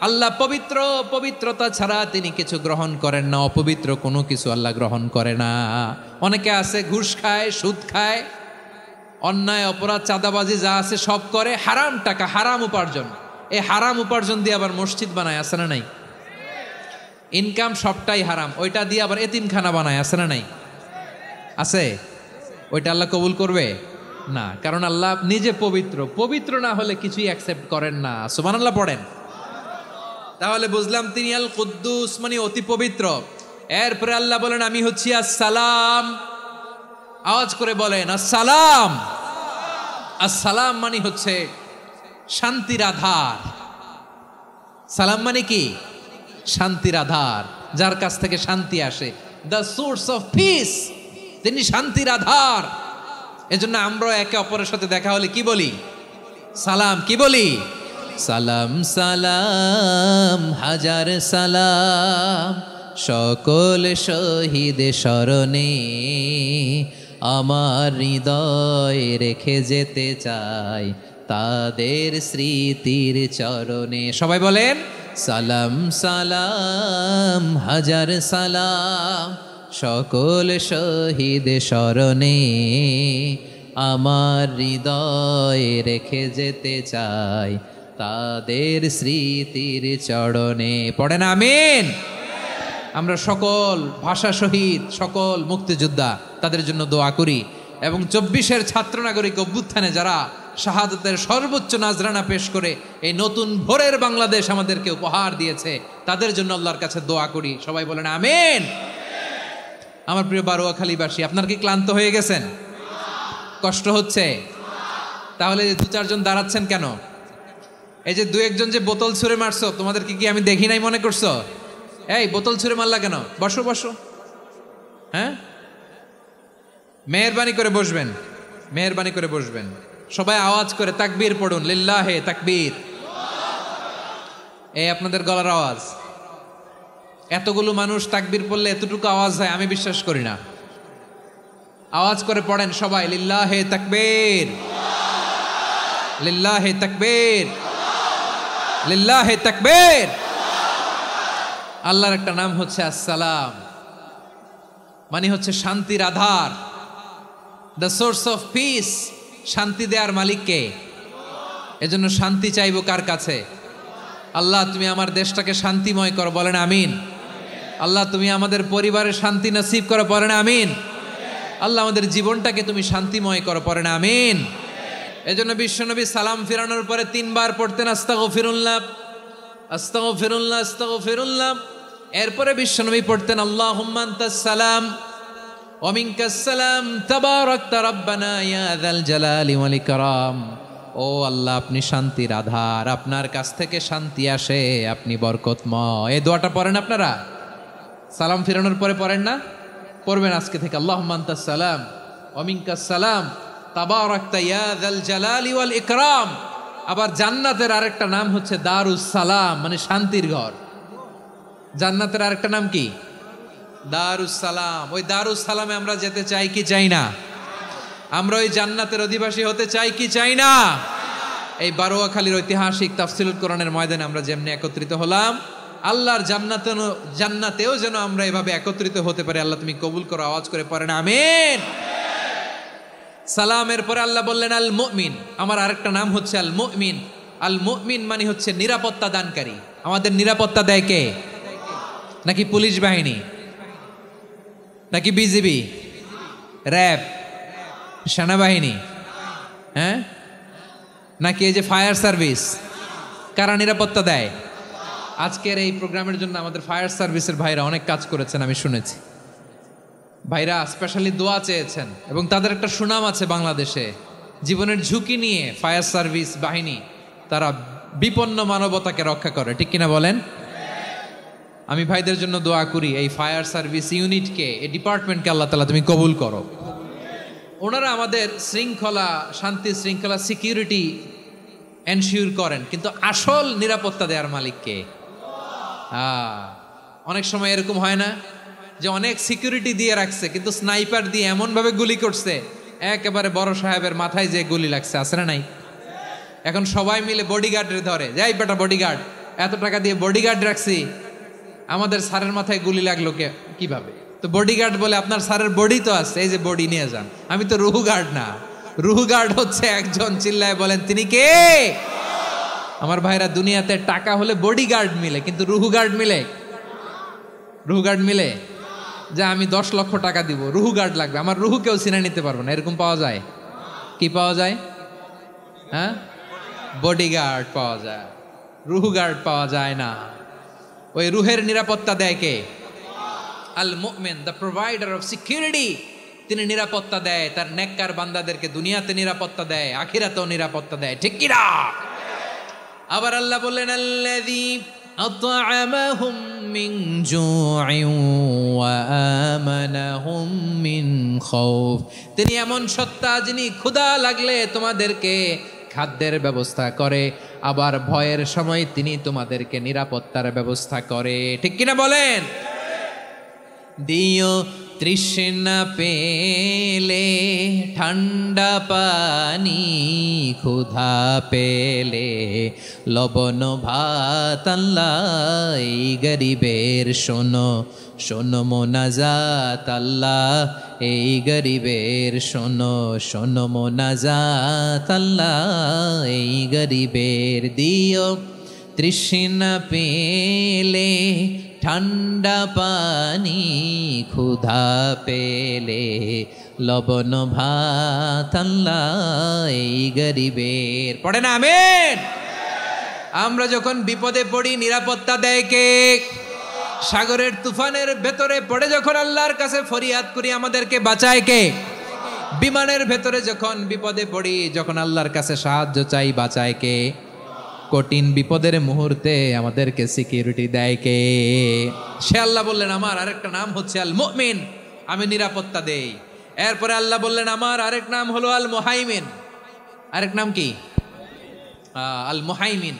আল্লাহ পবিত্র, পবিত্রতা ছাড়া তিনি কিছু গ্রহণ করেন না, অপবিত্র কোনো কিছু আল্লাহ গ্রহণ করে না। অনেকে আছে ঘুষ খায়, সুদ খায়, অন্যায় অপরাধ চাঁদাবাজি যা আছে সব করে, হারাম টাকা, হারাম উপার্জন। এই হারাম উপার্জন দিয়ে আবার মসজিদ বানায়, আছে না নাই? ইনকাম সবটাই হারাম, ওইটা দিয়ে আবার এতিমখানা বানায়, আছে না নাই? আছে। ওইটা আল্লাহ কবুল করবে না, কারণ আল্লাহ নিজে পবিত্র। পবিত্র না হলে কিছুই অ্যাকসেপ্ট করেন না। সুবহানাল্লাহ পড়েন। তাহলে বুঝলাম তিনি আল কুদ্দুস মানে অতি পবিত্র। এরপরে আল্লাহ বলেন আমি হচ্ছি আসসালাম। আওয়াজ করে বলেন আসসালাম। আসসালাম মানে হচ্ছে শান্তির আধার। সালাম মানে কি? শান্তির আধার, যার কাছ থেকে শান্তি আসে। দ্য সোর্স অফ পিস, তিনি শান্তির আধার। এজন্য আমরা একে অপরের সাথে দেখা হলে কি বলি? সালাম। কি বলি? সালাম সালাম হাজার সালাম, সকল শহীদ স্মরণে আমার হৃদয় রেখে যেতে চাই তাদের স্মৃতির চরণে। সবাই বলেন সালাম সালাম হাজার সালাম, সকল শহীদ স্মরণে আমার হৃদয় রেখে যেতে চাই তাদের স্মৃতির চরণে। পড়েন আমিন। আমরা সকল ভাষা শহীদ, সকল মুক্তিযোদ্ধা, তাদের জন্য দোয়া করি। এবং 24-এর ছাত্র নাগরিক অভ্যুত্থানে যারা শাহাদাতের সর্বোচ্চ নাজরানা পেশ করে এই নতুন ভোরের বাংলাদেশ আমাদেরকে উপহার দিয়েছে, তাদের জন্য আল্লাহর কাছে দোয়া করি। সবাই বলেন আমিন। আমার প্রিয় বারোয়াখালীবাসী, আপনার কি ক্লান্ত হয়ে গেছেন? কষ্ট হচ্ছে? তাহলে 2-4 জন দাঁড়াচ্ছেন কেন? এই যে 2-1 জন যে বোতল ছুঁড়ে মারছো, তোমাদেরকে কি আমি দেখি নাই মনে করছো? এই বোতল ছুঁড়ে মারলা কেন? বসো বসো। হ্যাঁ, মেহেরবানি করে বসবেন, মেহেরবানি করে বসবেন। সবাই আওয়াজ করে তাকবীর পড়ুন, লিল্লাহে তাকবীর। এই আপনাদের গলার আওয়াজ। এতগুলো মানুষ তাকবীর পড়লে এতটুকু আওয়াজ হয় আমি বিশ্বাস করি না। আওয়াজ করে পড়েন সবাই, লিল্লাহে তাকবীর, লিল্লাহে তাকবীর, লিল্লাহে তাকবীর। আল্লাহর একটা নাম হচ্ছে আসসালাম, মানে হচ্ছে শান্তির আধার, দ্য সোর্স অফ পিস। শান্তি দেওয়ার মালিককে। এজন্য শান্তি চাইবো কার কাছে? আল্লাহ তুমি আমার দেশটাকে শান্তিময় করো, বলেন আমিন। আল্লাহ তুমি আমাদের পরিবারে শান্তি নসিব করো, বলেন আমিন। আল্লাহ আমাদের জীবনটাকে তুমি শান্তিময় করো, পড়েন আমিন। এজন্য বিশ্বনবী সালাম ফিরানোর পরে 3 বার পড়তেন আস্তাগফিরুল্লাহ, আস্তাগফিরুল্লাহ, আস্তাগফিরুল্লাহ। এরপরে বিশ্বনবী পড়তেন আল্লাহুম্মা আনতাস সালাম ওয়া মিনকাস সালাম তাবারাকতা রাব্বানা ইয়া যাল জালালি ওয়াল ইকরাম। ও আল্লাহ আপনি শান্তির আধার, আপনার কাছ থেকে শান্তি আসে, আপনি বরকতময়। এই দোয়াটা পড়েন আপনারা? সালাম ফিরানোর পরে পড়েন না? পড়বেন আজকে থেকে। আল্লাহুম্মা আনতাস সালাম ওয়া মিনকাস সালাম তাবারাকতা ইয়া যাল জালালি ওয়াল ইকরাম। আবার জান্নাতের আরেকটা নাম হচ্ছে দারুস সালাম, মানে শান্তির ঘর। জান্নাতের আরেকটা নাম কি? দারুস সালাম। ওই দারুস সালামে আমরা যেতে চাই কি চাই না? আমরা ওই জান্নাতের অধিবাসী হতে চাই কি চাই না? এই বারোয়াখালীর ঐতিহাসিক তাফসীরুল কোরআনের ময়দানে আমরা যেমনি একত্রিত হলাম, আল্লাহর জান্নাতেও যেন আমরা এভাবে একত্রিত হতে পারি। আল্লাহ তুমি কবুল করো। আওয়াজ করে পড়েন আমিন। সালামের পরে আল্লাহ বললেন আল মুমিন। আমার আরেকটা নাম হচ্ছে আল মুমিন। আল মুমিন মানে হচ্ছে নিরাপত্তা দানকারী। আমাদের নিরাপত্তা দেয় কে? নাকি পুলিশ বাহিনী, নাকি বিজিবি, র্যাব, সেনাবাহিনী, হ্যাঁ, নাকি এই যে ফায়ার সার্ভিস? কারা নিরাপত্তা দেয়? আজকের এই প্রোগ্রামের জন্য আমাদের ফায়ার সার্ভিসের ভাইরা অনেক কাজ করেছেন, আমি শুনেছি। ভাইরা স্পেশালি দোয়া চেয়েছেন এবং তাদের একটা সুনাম আছে বাংলাদেশে। জীবনের ঝুঁকি নিয়ে ফায়ার সার্ভিস বাহিনী তারা বিপন্ন মানবতাকে রক্ষা করে, ঠিক কিনা বলেন? আমি ভাইদের জন্য দোয়া করি, এই ফায়ার সার্ভিস ইউনিটকে, এই ডিপার্টমেন্টকে আল্লাহ তাআলা তুমি কবুল করো। ওনারা আমাদের শৃঙ্খলা, শান্তি শৃঙ্খলা, সিকিউরিটি এনশিওর করেন, কিন্তু আসল নিরাপত্তা দেওয়ার মালিক কে? অনেক সময় এরকম হয় না যে অনেক সিকিউরিটি দিয়ে রাখছে, কিন্তু স্নাইপার দিয়ে এমন ভাবে গুলি করছে একেবারে বড় সাহেবের মাথায় যে গুলি লাগছে, আছে না নাই? এখন সবাই মিলে বডিগার্ডের ধরে, যাই বেটা বডিগার্ড, এত টাকা দিয়ে বডিগার্ড রাখছি, আমাদের স্যারের মাথায় গুলি লাগলো কিভাবে? তো বডিগার্ড বলে আপনার স্যারের বডি তো আছে, এই যে বডি নিয়ে যান। আমি তো রুহু গার্ড না, রুহু গার্ড হচ্ছে একজন, চিল্লায় বলেন তিনি কে? আমার ভাইরা, দুনিয়াতে টাকা হলে বডিগার্ড মিলে, কিন্তু রুহু গার্ড মিলে? রুহু গার্ড মিলে? যে আমি 10 লক্ষ টাকা দিব, রুহু গার্ড লাগবে, আমার রুহু কেউ চিনে নিতে পারবো না, এরকম পাওয়া যায়? কি পাওয়া যায়? হ্যাঁ, বডিগার্ড পাওয়া যায়, রুহু গার্ড পাওয়া যায় না। ওই রুহের নিরাপত্তা দেয় কে? আল মুমিন, দ্য প্রোভাইডার অফ সিকিউরিটি। তিনি নিরাপত্তা দেয় তার নেককার বান্দাদেরকে, দুনিয়াতে নিরাপত্তা দেয়, আখিরাতেও নিরাপত্তা দেয়, ঠিক কি না? আবার আল্লাহ বললেন, আল্লাযী আত'আমাহুম মিন জু'ইন ওয়া আমানাহুম মিন খাউফ। তিনি এমন সত্তা যিনি ক্ষুধা লাগলে তোমাদেরকে খাদ্যের ব্যবস্থা করে, আবার ভয়ের সময় তিনি তোমাদেরকে নিরাপত্তার ব্যবস্থা করে, ঠিক কিনা বলেন? দিও তৃষ্ণা পেলে ঠান্ডা পানি, ক্ষুধা পেলে লবণ ভাত, আল্লাহ এই গরিবের শোনো শোনো মোনাজাত, আল্লাহ এই গরিবের শোনো শোনো মোনাজাত, আল্লাহ এই গরিবের। দিও তৃষ্ণা পেলে ঠান্ডা পানি, ক্ষুধা পেলে লবণ ভাত, আল্লাহ এই গরিবের। পড়ে না আমিন? আমরা যখন বিপদে পড়ি নিরাপত্তা দেয় কে? সাগরের তুফানের ভেতরে পড়ে যখন আল্লাহর কাছে ফরিয়াদ করি আমাদেরকে বাঁচায় কে? বিমানের ভেতরে যখন বিপদে পড়ি, যখন আল্লাহর কাছে সাহায্য চাই, বাঁচায় কে? কঠিন বিপদের মুহূর্তে আমাদেরকে সিকিউরিটি দেয় কে? সে আল্লাহ বললেন, আমার আরেকটা নাম হচ্ছে আল মুমিন, আমি নিরাপত্তা দেই। এরপরে আল্লাহ বললেন, আমার আরেক নাম হলো আল মুহাইমিন। আরেক নাম কি? আল মুহাইমিন।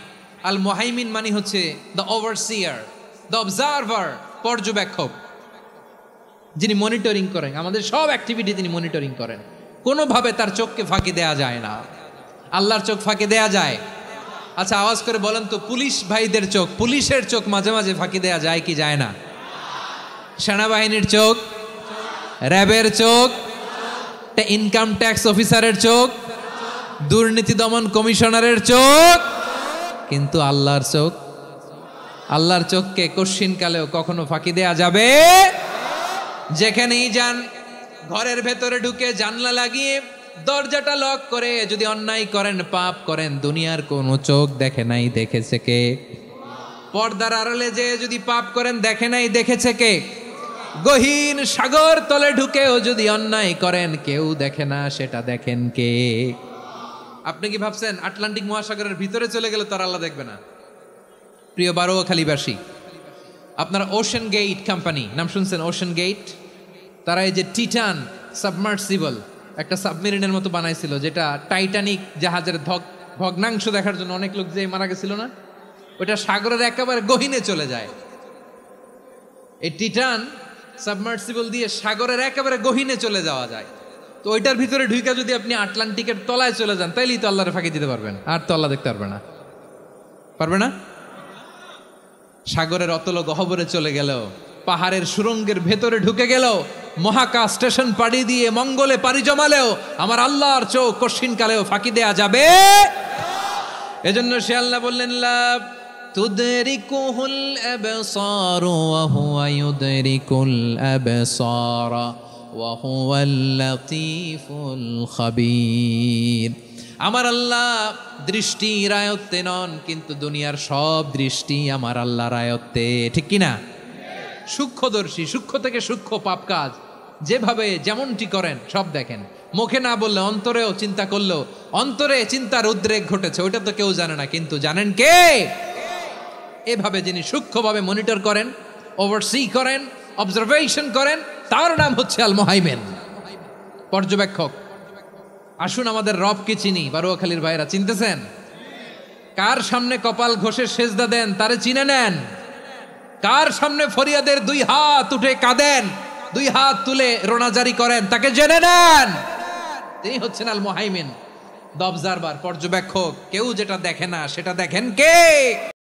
আল মুহাইমিন মানে হচ্ছে দ্য ওভারসিয়ার, দ্য অবজারভার, পর্যবেক্ষক, যিনি মনিটরিং করেন আমাদের সব অ্যাক্টিভিটি, তিনি মনিটরিং করেন। কোনোভাবে তার চোখকে ফাঁকি দেয়া যায় না। আল্লাহর চোখ ফাঁকি দেয়া যায়? আচ্ছা, আওয়াজ করে বলেন তো, পুলিশ ভাইদের চোখ, পুলিশের চোখ মাঝে মাঝে ফাঁকি দেয়া যায় কি যায় না? সেনাবাহিনীর চোখ, র্যাবের চোখ, ইনকাম ট্যাক্স অফিসারের চোখ, দুর্নীতি দমন কমিশনারের চোখ, কিন্তু আল্লাহর চোখ? আল্লাহর চোখকে কশ্চিনকালেও কখনো ফাঁকি দেয়া যাবে? যেখানেই যান, ঘরের ভেতরে ঢুকে জানলা লাগিয়ে দরজাটা লক করে যদি অন্যায় করেন, পাপ করেন, দুনিয়ার কোনো চোখ দেখে নাই, দেখেছে কে? পর্দার আড়ালে যে যদি পাপ করেন, দেখে নাই, দেখেছে কে? গহীন সাগর তলে ঢুকেও যদি অন্যায় করেন, কেউ দেখে না, সেটা দেখেন কে? আপনি কি ভাবছেন আটলান্টিক মহাসাগরের ভিতরে চলে গেলে তার আল্লাহ দেখবে না? প্রিয় বারোয়াখালীবাসী, আপনারা ওশেন গেট কোম্পানি নাম শুনছেন? ওশেন গেট, তারা এই যে টিটান সাবমার্সিবল একটা সাবমেরিনের মতো বানাইছিল, যেটা টাইটানিক জাহাজের ভগ্নাংশ দেখার জন্য অনেক লোক যে মারা গেছিল না, ওটা সাগরের একেবারে গহীনে চলে যায়। এই টিটান সাবমার্সিবল দিয়ে সাগরের একেবারে গহীনে চলে যাওয়া যায়। তো ওইটার ভিতরে ঢুকে যদি আপনি আটলান্টিকের তলায় চলে যান, তাইলেই তো আল্লাহরে ফাঁকি দিতে পারবেন, আর তো আল্লাহ দেখতে পারবে না। পারবে না? সাগরের অতল গহ্বরে চলে গেলেও, পাহাড়ের সুরঙ্গের ভেতরে ঢুকে গেলেও, মহাকাশ স্টেশন পাড়ি দিয়ে মঙ্গলে পাড়ি জমালেও আমার আল্লাহর চোখ কশ্চিনকালেও ফাঁকি দেয়া যাবে? এজন্য সে আল্লাহ বললেন, লা তুদরিকুহুল আবসার ওয়া হুয়া ইউদরিকুল আবসার ওয়া হুয়াল লাতীফুল খাবীর। আমার আল্লাহ দৃষ্টির আয়ত্তে নন, কিন্তু দুনিয়ার সব দৃষ্টি আমার আল্লাহর আয়ত্তে, ঠিক কিনা? সূক্ষ্মদর্শী, সূক্ষ্ম থেকে সূক্ষ্ম পাপ কাজ যেভাবে যেমনটি করেন সব দেখেন। মুখে না বললে অন্তরেও চিন্তা করলেও অন্তরে চিন্তার উদ্রেক ঘটেছে, ওইটা তো কেউ জানে না, কিন্তু জানেন কে? এভাবে যিনি সূক্ষ্মভাবে মনিটর করেন, ওভারসি করেন, অবজারভেশন করেন, তার নাম হচ্ছে আল মুহাইমিন, পর্যবেক্ষক। আসুন আমাদের রবকে চিনি। বারোয়াখালীর ভাইরা, চিনতেছেন? কার সামনে কপাল ঘষে সেজদা দেন তারে চিনে নেন। কার সামনে ফরিয়াদের 2 হাত উঠে কাঁদেন, 2 হাত তুলে রোনাজারি করেন, তাকে জেনে নেন। তিনি হচ্ছেন আল মুহাইমিন, দ্য অবজারভার, পর্যবেক্ষক। কেউ যেটা দেখে না সেটা দেখেন কে?